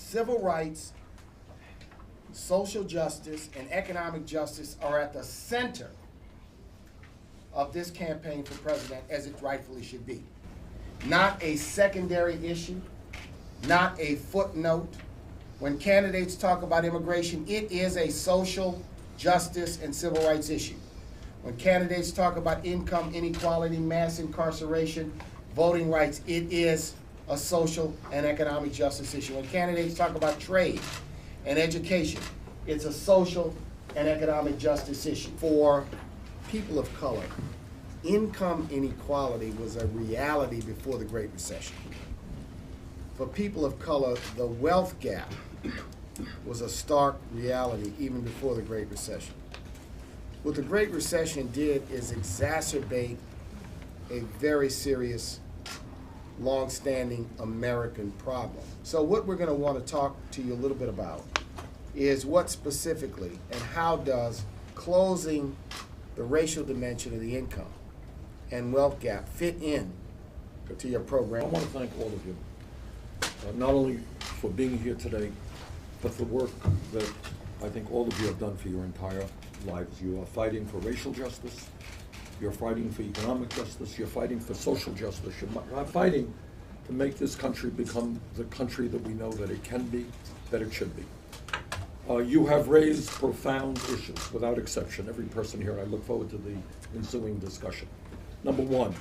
civil rights, social justice, and economic justice are at the center of this campaign for president, as it rightfully should be. Not a secondary issue, not a footnote. When candidates talk about immigration, it is a social justice and civil rights issue. When candidates talk about income inequality, mass incarceration, voting rights, it is a social and economic justice issue. When candidates talk about trade and education, it's a social and economic justice issue. For people of color, income inequality was a reality before the Great Recession. For people of color, the wealth gap was a stark reality even before the Great Recession. What the Great Recession did is exacerbate a very serious, long-standing American problem. So what we're going to want to talk to you a little bit about is what specifically and how does closing the racial dimension of the income and wealth gap fit in to your program. I want to thank all of you, not only for being here today, but for the work that I think all of you have done for your entire lives. You are fighting for racial justice, you're fighting for economic justice, you're fighting for social justice, you're fighting to make this country become the country that we know that it can be, that it should be. You have raised profound issues, without exception. Every person here, I look forward to the ensuing discussion. Number one,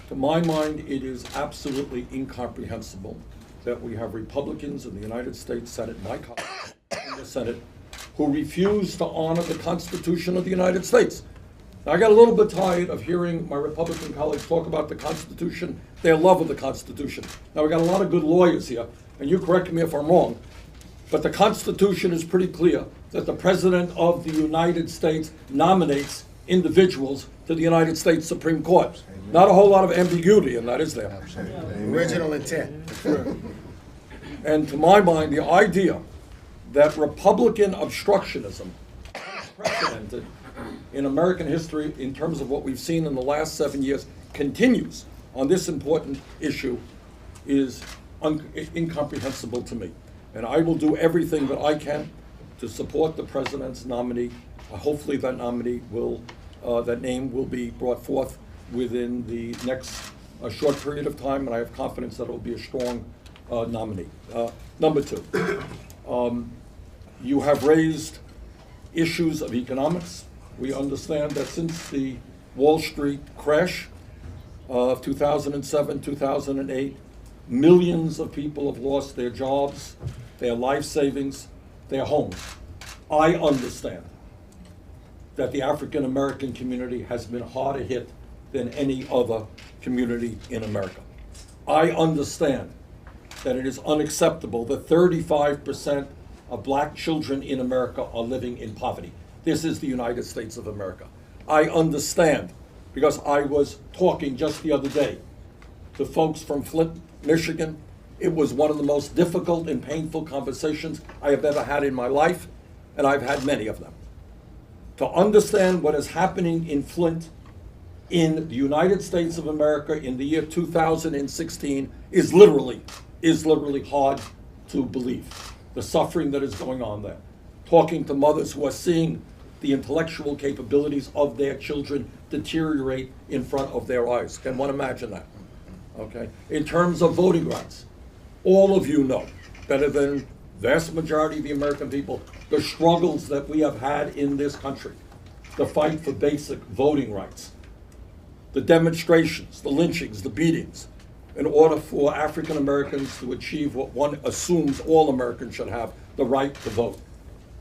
to my mind, it is absolutely incomprehensible that we have Republicans in the United States Senate, my colleagues in the Senate, who refuse to honor the Constitution of the United States. Now, I got a little bit tired of hearing my Republican colleagues talk about the Constitution, their love of the Constitution. Now, we got a lot of good lawyers here, and you correct me if I'm wrong, but the Constitution is pretty clear that the President of the United States nominates individuals to the United States Supreme Court. Amen. Not a whole lot of ambiguity in that, is there? Absolutely. Original intent. And to my mind, the idea that Republican obstructionism is precedented in American history in terms of what we've seen in the last 7 years continues on this important issue is incomprehensible to me. And I will do everything that I can to support the president's nominee. Hopefully that nominee will, that name will be brought forth within the next short period of time, and I have confidence that it will be a strong nominee. Number two, you have raised issues of economics. We understand that since the Wall Street crash of 2007, 2008, millions of people have lost their jobs, their life savings, their homes. I understand that the African American community has been harder hit than any other community in America. I understand that it is unacceptable that 35% of black children in America are living in poverty. This is the United States of America. I understand, because I was talking just the other day to folks from Flint, Michigan. It was one of the most difficult and painful conversations I have ever had in my life, and I've had many of them. To understand what is happening in Flint, in the United States of America in the year 2016 is literally hard to believe. The suffering that is going on there. Talking to mothers who are seeing the intellectual capabilities of their children deteriorate in front of their eyes. Can one imagine that? Okay. In terms of voting rights, all of you know better than the vast majority of the American people the struggles that we have had in this country, the fight for basic voting rights, the demonstrations, the lynchings, the beatings, in order for African Americans to achieve what one assumes all Americans should have, the right to vote.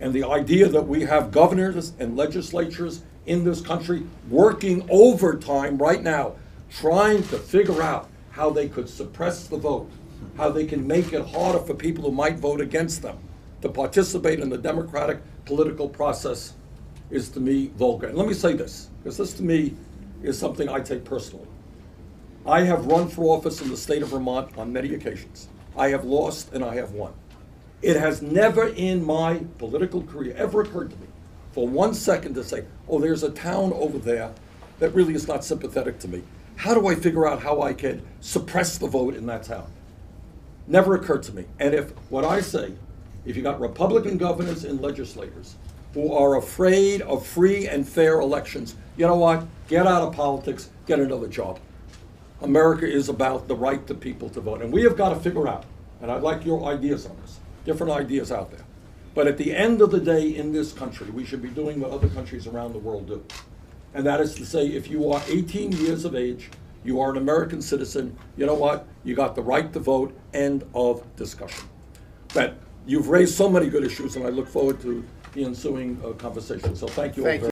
And the idea that we have governors and legislatures in this country working overtime right now, trying to figure out how they could suppress the vote, how they can make it harder for people who might vote against them to participate in the democratic political process, is to me vulgar. And let me say this, because this to me is something I take personally. I have run for office in the state of Vermont on many occasions. I have lost and I have won. It has never in my political career ever occurred to me for 1 second to say, oh, there's a town over there that really is not sympathetic to me. How do I figure out how I can suppress the vote in that town? Never occurred to me. And if what I say, if you got Republican governors and legislators who are afraid of free and fair elections, you know what? Get out of politics, get another job. America is about the right to people to vote. And we have got to figure out, and I'd like your ideas on this, different ideas out there. But at the end of the day in this country, we should be doing what other countries around the world do. And that is to say, if you are 18 years of age, you are an American citizen, you know what? You got the right to vote, end of discussion. But you've raised so many good issues, and I look forward to the ensuing conversation. So thank you all very much.